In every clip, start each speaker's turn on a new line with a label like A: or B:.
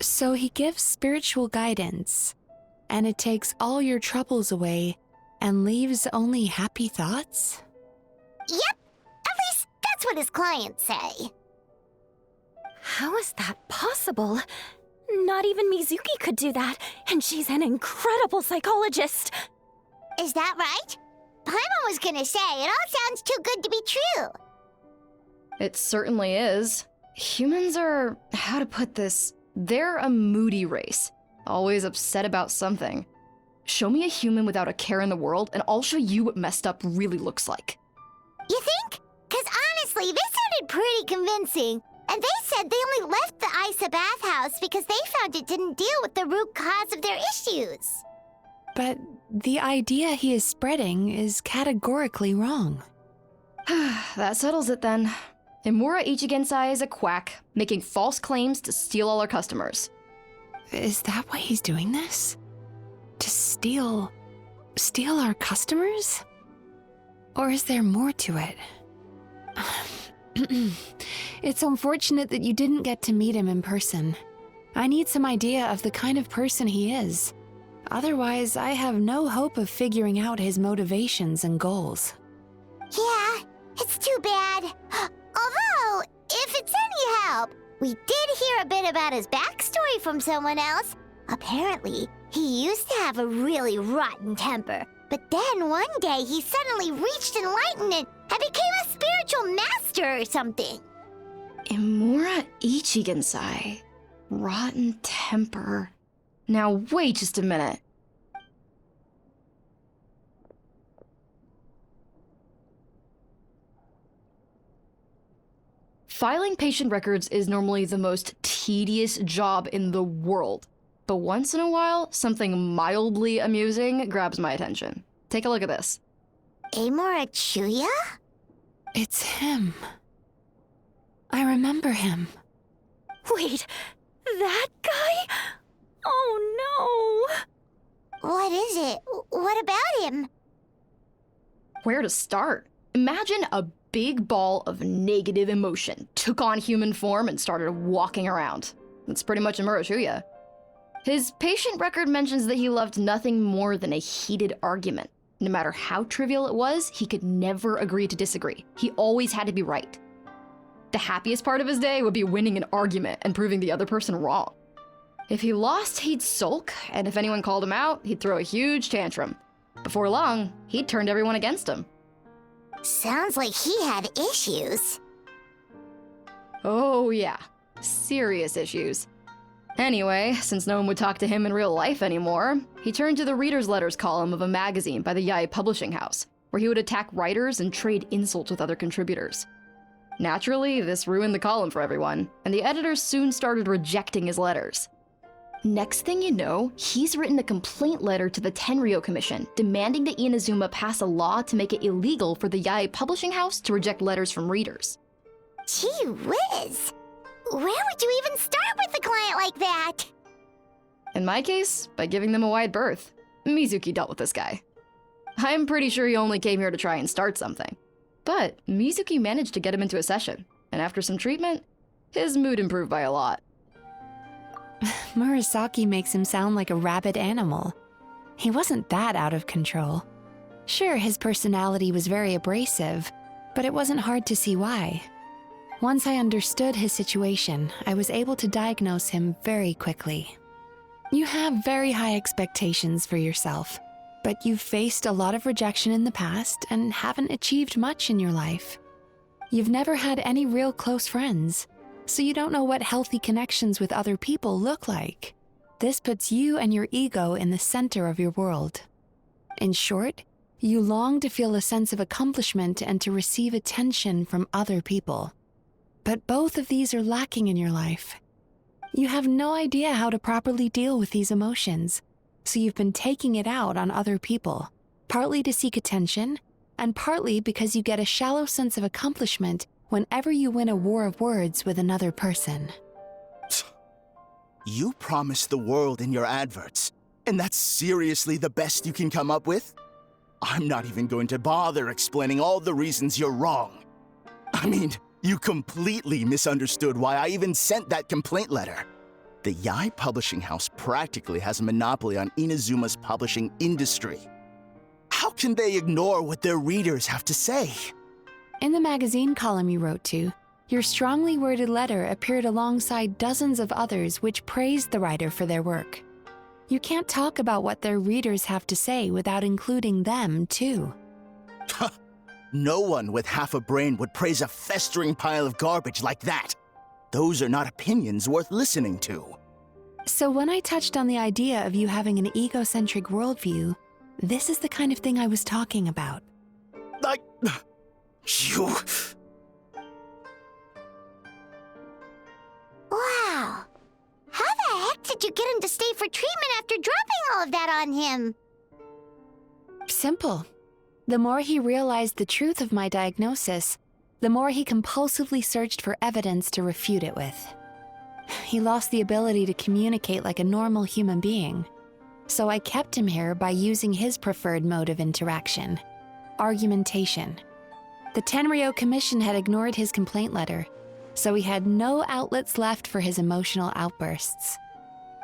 A: So he gives spiritual guidance, and it takes all your troubles away and leaves only happy thoughts?
B: Yep, at least that's what his clients say.
C: How is that possible? Not even Mizuki could do that, and she's an incredible psychologist.
B: Is that right? Paimon was gonna say, it all sounds too good to be true.
D: It certainly is. Humans are, how to put this, they're a moody race, always upset about something. Show me a human without a care in the world, and I'll show you what messed up really looks like.
B: You think? Cause honestly, this sounded pretty convincing. And they said they only left the Isa bathhouse because they found it didn't deal with the root cause of their issues.
A: But the idea he is spreading is categorically wrong.
D: That settles it then. Imura Ichigensai is a quack, making false claims to steal all our customers.
A: Is that why he's doing this? To steal our customers? Or is there more to it? It's unfortunate that you didn't get to meet him in person. I need some idea of the kind of person he is. Otherwise, I have no hope of figuring out his motivations and goals.
B: Yeah, it's too bad. Although, if it's any help, we did hear a bit about his backstory from someone else. Apparently, he used to have a really rotten temper, but then one day he suddenly reached enlightenment and became a spiritual master or something.
D: Imura Ichigensai. Rotten temper. Now wait just a minute. Filing patient records is normally the most tedious job in the world. But once in a while, something mildly amusing grabs my attention. Take a look at this.
B: Amora Chuya?
A: It's him. I remember him.
C: Wait, that guy? Oh no!
B: What is it? What about him?
D: Where to start? Imagine a big ball of negative emotion took on human form and started walking around. That's pretty much Imura Chuya. His patient record mentions that he loved nothing more than a heated argument. No matter how trivial it was, he could never agree to disagree. He always had to be right. The happiest part of his day would be winning an argument and proving the other person wrong. If he lost, he'd sulk, and if anyone called him out, he'd throw a huge tantrum. Before long, he'd turned everyone against him.
B: Sounds like he had issues.
D: Oh yeah, serious issues. Anyway, since no one would talk to him in real life anymore, he turned to the reader's letters column of a magazine by the Yae Publishing House, where he would attack writers and trade insults with other contributors. Naturally, this ruined the column for everyone, and the editors soon started rejecting his letters. Next thing you know, he's written a complaint letter to the Tenryo Commission, demanding that Inazuma pass a law to make it illegal for the Yae Publishing House to reject letters from readers.
B: Gee whiz! Where would you even start with a client like that?
D: In my case, by giving them a wide berth. Mizuki dealt with this guy. I'm pretty sure he only came here to try and start something. But Mizuki managed to get him into a session, and after some treatment, his mood improved by a lot.
A: Murasaki makes him sound like a rabid animal. He wasn't that out of control. Sure, his personality was very abrasive, but it wasn't hard to see why. Once I understood his situation, I was able to diagnose him very quickly. You have very high expectations for yourself, but you've faced a lot of rejection in the past and haven't achieved much in your life. You've never had any real close friends, so you don't know what healthy connections with other people look like. This puts you and your ego in the center of your world. In short, you long to feel a sense of accomplishment and to receive attention from other people. But both of these are lacking in your life. You have no idea how to properly deal with these emotions, so you've been taking it out on other people, partly to seek attention, and partly because you get a shallow sense of accomplishment whenever you win a war of words with another person.
E: You promised the world in your adverts, and that's seriously the best you can come up with? I'm not even going to bother explaining all the reasons you're wrong. I mean, you completely misunderstood why I even sent that complaint letter. The Yai Publishing House practically has a monopoly on Inazuma's publishing industry. How can they ignore what their readers have to say?
A: In the magazine column you wrote to, your strongly worded letter appeared alongside dozens of others which praised the writer for their work. You can't talk about what their readers have to say without including them, too.
E: No one with half a brain would praise a festering pile of garbage like that. Those are not opinions worth listening to.
A: So when I touched on the idea of you having an egocentric worldview, this is the kind of thing I was talking about.
E: You...
B: Wow. How the heck did you get him to stay for treatment after dropping all of that on him?
A: Simple. The more he realized the truth of my diagnosis, the more he compulsively searched for evidence to refute it with. He lost the ability to communicate like a normal human being. So I kept him here by using his preferred mode of interaction: argumentation. The Tenryo Commission had ignored his complaint letter, so he had no outlets left for his emotional outbursts.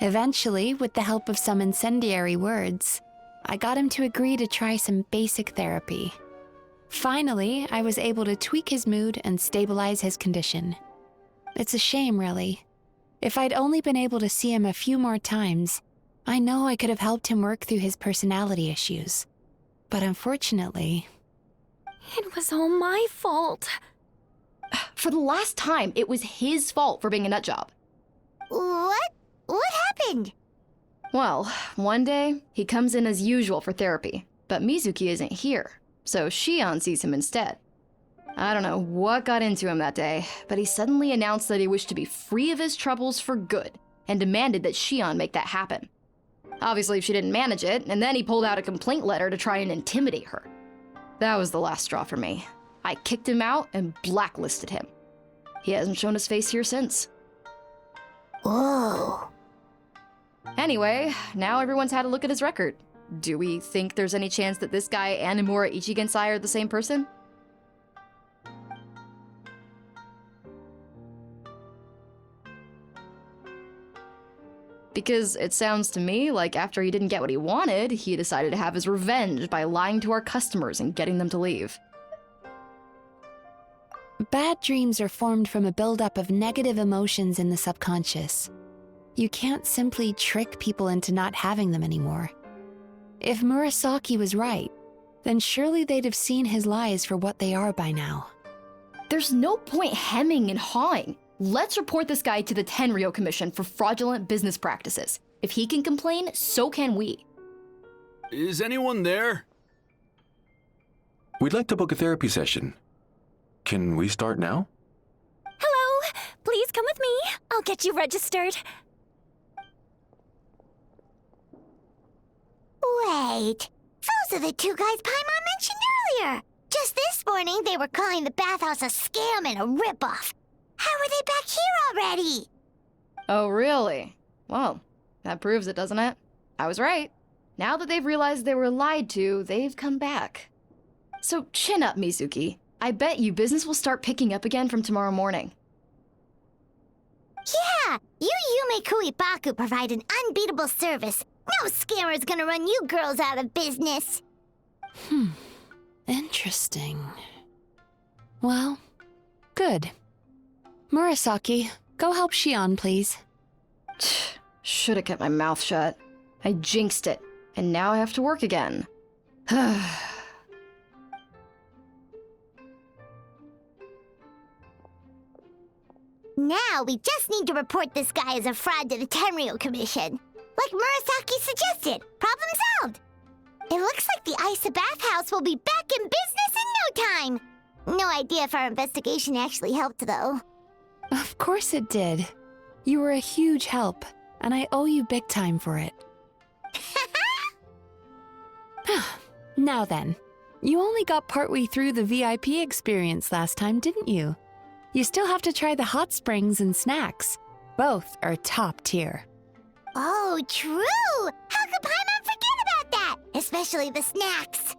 A: Eventually, with the help of some incendiary words, I got him to agree to try some basic therapy. Finally, I was able to tweak his mood and stabilize his condition. It's a shame, really. If I'd only been able to see him a few more times, I know I could have helped him work through his personality issues. But unfortunately...
C: It was all my fault.
D: For the last time, it was his fault for being a nutjob.
B: What? What happened?
D: Well, one day, he comes in as usual for therapy, but Mizuki isn't here, so Shion sees him instead. I don't know what got into him that day, but he suddenly announced that he wished to be free of his troubles for good, and demanded that Shion make that happen. Obviously, she didn't manage it, and then he pulled out a complaint letter to try and intimidate her. That was the last straw for me. I kicked him out and blacklisted him. He hasn't shown his face here since.
B: Whoa.
D: Anyway, now everyone's had a look at his record. Do we think there's any chance that this guy and Nomura Ichigensai are the same person? Because it sounds to me like after he didn't get what he wanted, he decided to have his revenge by lying to our customers and getting them to leave.
A: Bad dreams are formed from a buildup of negative emotions in the subconscious. You can't simply trick people into not having them anymore. If Murasaki was right, then surely they'd have seen his lies for what they are by now.
D: There's no point hemming and hawing. Let's report this guy to the Tenryo Commission for fraudulent business practices. If he can complain, so can we.
F: Is anyone there?
G: We'd like to book a therapy session. Can we start now?
C: Hello! Please come with me. I'll get you registered.
B: Wait. Those are the two guys Paimon mentioned earlier. Just this morning, they were calling the bathhouse a scam and a ripoff. How are they back here already?
D: Oh, really? Well, that proves it, doesn't it? I was right. Now that they've realized they were lied to, they've come back. So chin up, Mizuki. I bet you business will start picking up again from tomorrow morning.
B: Yeah, you Yume Kuibaku provide an unbeatable service. No scammer's gonna run you girls out of business.
A: Interesting. Well, good. Murasaki, go help Shion, please.
D: Should have kept my mouth shut. I jinxed it, and now I have to work again.
B: Now we just need to report this guy as a fraud to the Tenryo Commission. Like Murasaki suggested. Problem solved. It looks like the Isa bathhouse will be back in business in no time. No idea if our investigation actually helped, though.
A: Of course it did. You were a huge help, and I owe you big time for it. Now then, you only got partway through the VIP experience last time, didn't you? You still have to try the hot springs and snacks. Both are top tier.
B: Oh, true! How could Paimon forget about that? Especially the snacks.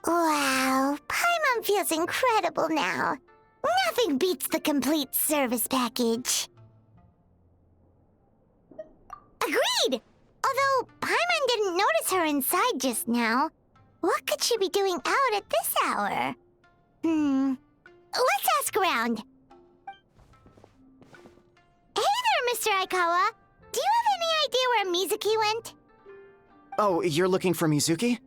B: Wow. mom feels incredible now. Nothing beats the complete service package. Agreed! Although Paimon didn't notice her inside just now. What could she be doing out at this hour? Let's ask around. Hey there, Mr. Aikawa. Do you have any idea where Mizuki went?
H: Oh, you're looking for Mizuki?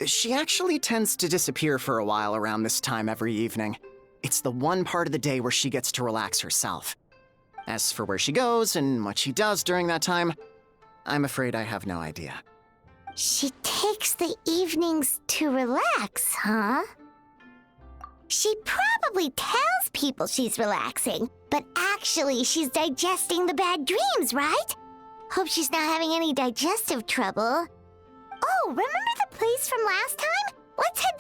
H: She actually tends to disappear for a while around this time every evening. It's the one part of the day where she gets to relax herself. As for where she goes and what she does during that time, I'm afraid I have no idea.
B: She takes the evenings to relax, huh? She probably tells people she's relaxing, but actually she's digesting the bad dreams, right? Hope she's not having any digestive trouble. Oh, remember the place from last time? Let's head